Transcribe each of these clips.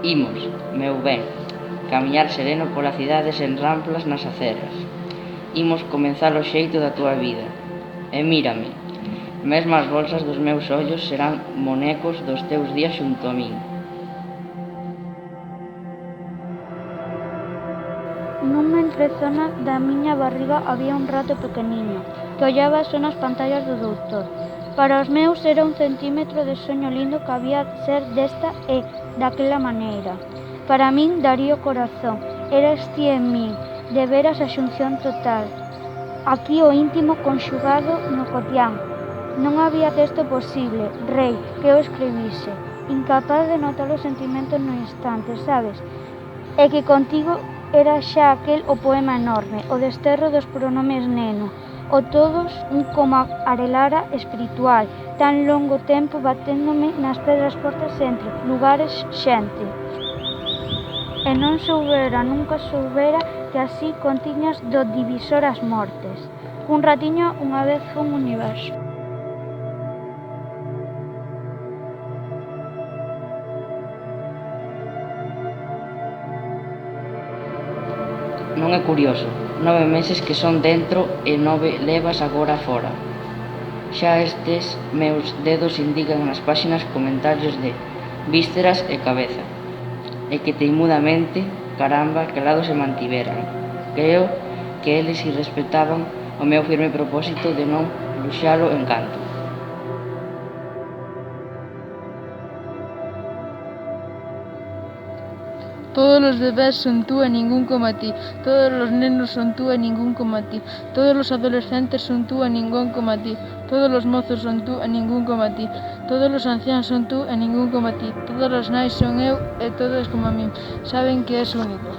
Imos, meu ben, camiñar sereno pola cidade sen ramplas nas aceras. Imos comenzar o xeito da túa vida. E mírame, mesmo as bolsas dos meus ollos serán monecos dos teus días xunto a min. Nunha entrezona da miña barriga había un rato pequeniño que ollaba só nas pantallas do doutor. Para os meus era un centímetro de soño lindo que había de ser desta e daquela maneira. Para min daría o corazón, eras ti en min, de veras a xunción total. Aquí o íntimo conxugado no cotián. Non había texto posible, rei, que o escribise, incapaz de notar os sentimentos no instante, sabes? E que contigo era xa aquel o poema enorme, o desterro dos pronomes neno, o todos como arelara espiritual, tan longo tempo baténdome nas pedras fortes entre lugares xente. E non soubera, nunca soubera que así contiñas do divisor as mortes. Un ratiño unha vez fun universo. Non é curioso, 9 meses que son dentro e 9 levas agora fora. Xa estes meus dedos indican nas páxinas comentarios de vísceras e cabeza. E que teimudamente, caramba, calados se mantiveran. Creo que eles irrespetaban o meu firme propósito de non luxalo en canto. Todos os bebés son tú e ningún como ti. Todos os nenos son tú e ningún como ti. Todos os adolescentes son tú e ningún como ti. Todos os mozos son tú e ningún como ti. Todos os anciáns son tú e ningún como ti. Todas as nais son eu e todas como a min. Saben que és único.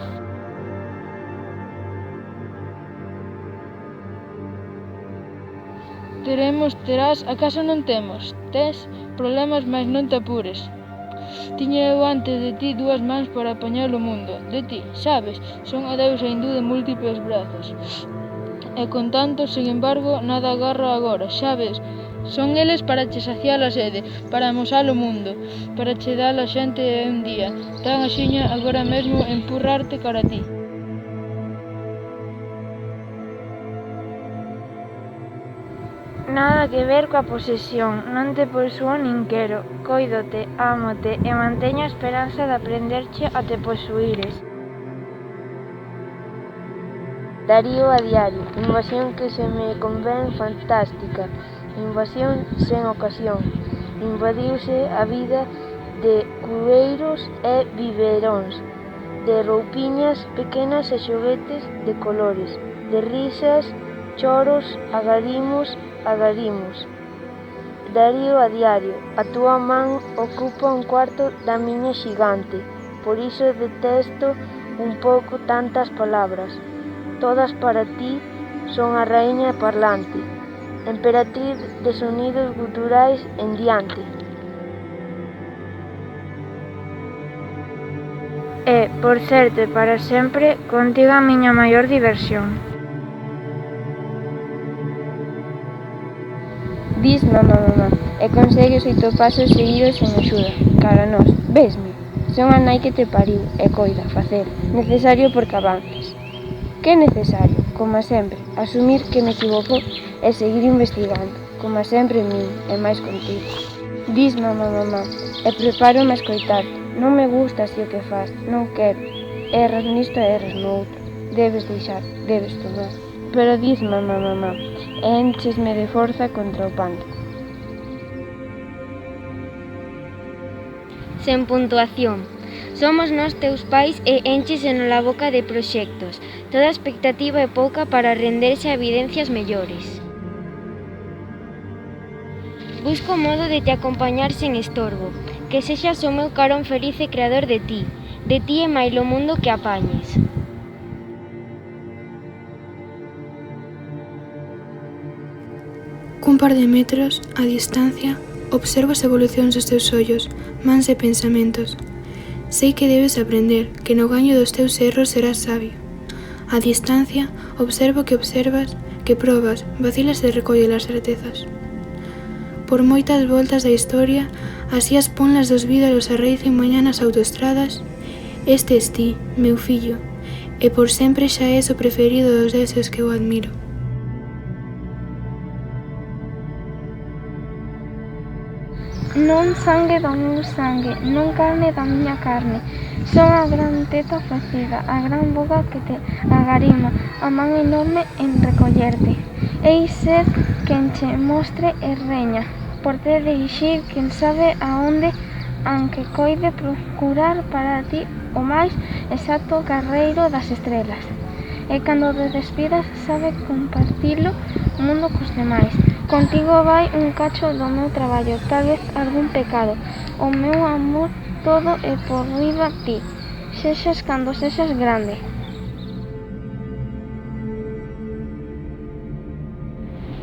Terás, acaso non temos? Tes problemas, mas non te apures. Tiña eu antes de ti 2 mans para apañar o mundo. De ti, sabes, son a deusa hindú de múltiples brazos. E con tanto, sen embargo, nada agarra agora, sabes? Son eles para che saciar a sede, para amosar o mundo, para che dar a xente un día. Tan axiña agora mesmo empurrarte cara a ti. Nada que ver coa posesión, non te posuo nin quero, coídote, ámote e manteño a esperanza de aprenderche a te posuires. Darío a diario, invasión que se me convén fantástica, invasión sen ocasión, invadiuse a vida de cueiros e biberóns, de roupiñas pequenas e xoguetes de colores, de risas, choros, agarimos. Darío a diario, a túa man ocupa un cuarto da miña xigante, por iso detesto un pouco tantas palabras. Todas para ti son a raíña parlante, emperatriz de sonidos guturais en diante. E, por certo e para sempre, contigo a miña maior diversión. Dis mamá, e consegues 8 pasos seguidos sen axuda, cara a nós, vesme? Son a nai que te pariu, e coida, facer, necesario porque avances. Que necesario? Como sempre, asumir que me equivoco e seguir investigando, como sempre en min, e máis contigo. Dis mamá, e prepárome a escoitarte, non me gusta así o que faz, non quero, erras nisto e erras no outro, debes deixar, debes tomar. Pero dis mamá, e enchesme de forza contra o pántico. Sen puntuación. Somos nós teus pais e enchese a boca de proxectos. Toda expectativa é pouca para renderse a evidencias mellores. Busco o modo de te acompañar sen estorbo, que sexas o meu carón feliz e creador de ti e mailo mundo que apañes. Cun par de metros, a distancia, observo as evolucións dos teus ollos, mans e pensamentos. Sei que debes aprender, que no gaño dos teus erros serás sabio. A distancia, observo que observas, que probas, vacilas e recolles as certezas. Por moitas voltas da historia, así as ponlas dos vídalos arreicen mañá nas autoestradas Este es ti, meu fillo, e por sempre xa és o preferido dos deuses que eu admiro. Non sangue do meu sangue, non carne da miña carne. Son a gran teta ofrecida, a gran boca que te agarima, a man enorme en recollerte. Ei ser quen che mostre e reña, por te dirixir quen sabe aonde, aunque coide procurar para ti o máis exacto carreiro das estrelas. E cando te despidas sabe compartilo o mundo cos demais. Contigo vai un cacho do meu traballo, tal vez algún pecado. O meu amor todo é por riba ti, sexas cando sexas grande.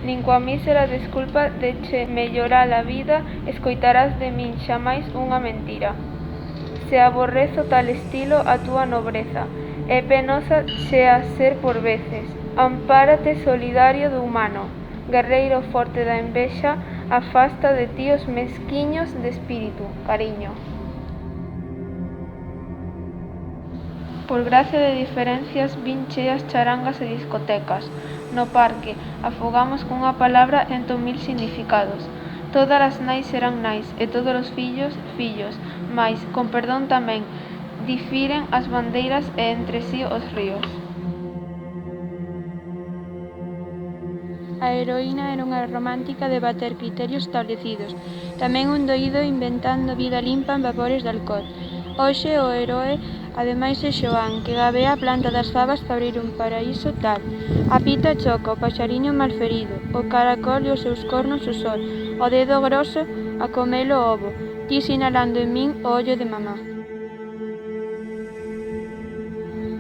Nin coa mísera desculpa de che mellorar a vida escoitarás de min xamais unha mentira. Se aborrezo tal estilo a túa nobreza, é penosa chea ser por veces. Ampárate solidario do humano, guerreiro forte da envexa, afasta de ti os mesquiños de espírito, cariño. Por gracia de diferencias vin cheas charangas e discotecas. No parque afogamos cunha palabra 100.000 significados. Todas as nais serán nais e todos os fillos, fillos, mais, con perdón tamén, difiren as bandeiras e entre si os ríos. A heroína era unha romántica de bater criterios establecidos, tamén un doído inventando vida limpa en vapores de alcohol. Hoxe o heroe, ademais é Xoán, que gabea a planta das fabas para abrir un paraíso tal. A pita choca, o paxariño malferido, o caracol e os seus cornos o sol, o dedo groso a comelo o ovo, ti sinalando en min o ollo de mamá.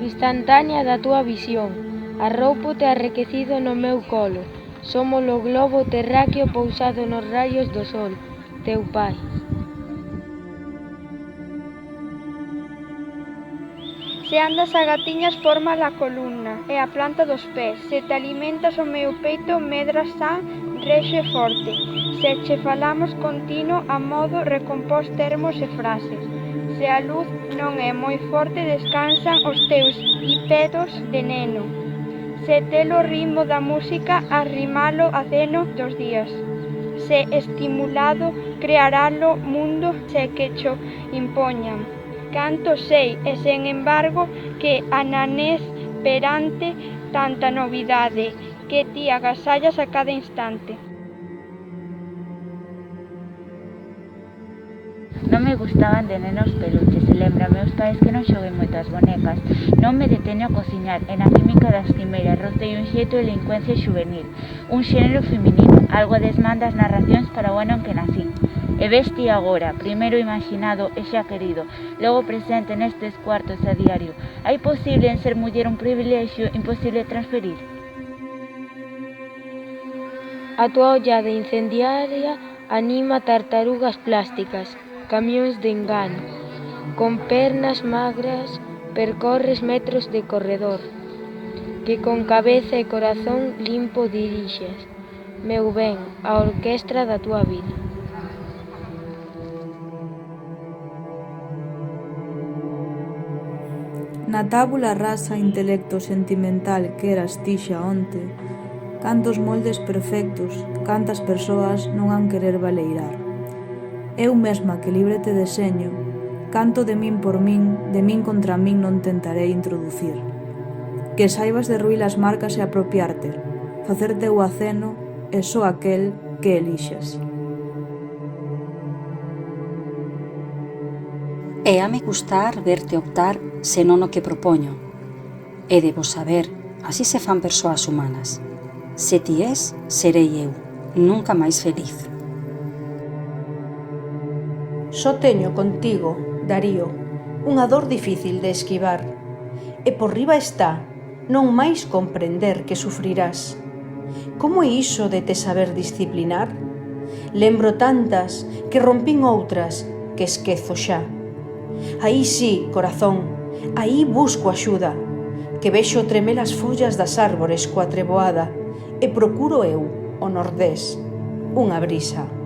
Instantánea da túa visión, arroupo-te arrequecido no meu colo. Somos o globo terráqueo pousado nos raios do sol, teu pai. Se andas a gatiñas forma a columna e a planta dos pés. Se te alimentas o meu peito medras san, rexe forte. Se che falamos continuo a modo recompós termos e frases. Se a luz non é moi forte descansan os teus hipedos de neno. Se telo ritmo da música, arrimalo a ceno dos días. Se estimulado, crearalo mundo se que cho impoñan. Canto sei, e sen embargo, que ananés perante tanta novidade, que ti agasallas a cada instante. Non me gustaban de nenos peluches e lembra meus pais que non xoguen moitas bonecas. Non me deteño a cociñar e na química das quimeiras rocei un xeito de delincuencia juvenil, un xénero feminino, algo desmán das narracións para o ano en que nací. E vesti agora, primeiro imaginado e xa querido, logo presente nestes cuartos a diario. Hai posible en ser muller un privilexio imposible de transferir? A túa ollada incendiaria anima tartarugas plásticas, camións de engano. Con pernas magras percorres metros de corredor, que con cabeza e corazón limpo dirixes, meu ben, a orquestra da túa vida. Na tábula rasa intelecto sentimental que eras ti xa onte, cantos moldes perfectos, cantas persoas non han querer baleirar. Eu mesma que libre te deseño, canto de min por min, de min contra min non tentarei introducir. Que saibas derruir as marcas e apropiarte, facerte o aceno e só aquel que elixes. E hame gustar verte optar senón o que propoño. E debo saber, así se fan persoas humanas. Se ti és, serei eu, nunca máis feliz. Só teño contigo, Darío, unha dor difícil de esquivar, e por riba está, non máis comprender que sufrirás. Como é iso de te saber disciplinar? Lembro tantas que rompín outras que esquezo xa. Aí sí, corazón, aí busco axuda, que vexo tremer as follas das árbores coa treboada e procuro eu, o nordés, unha brisa.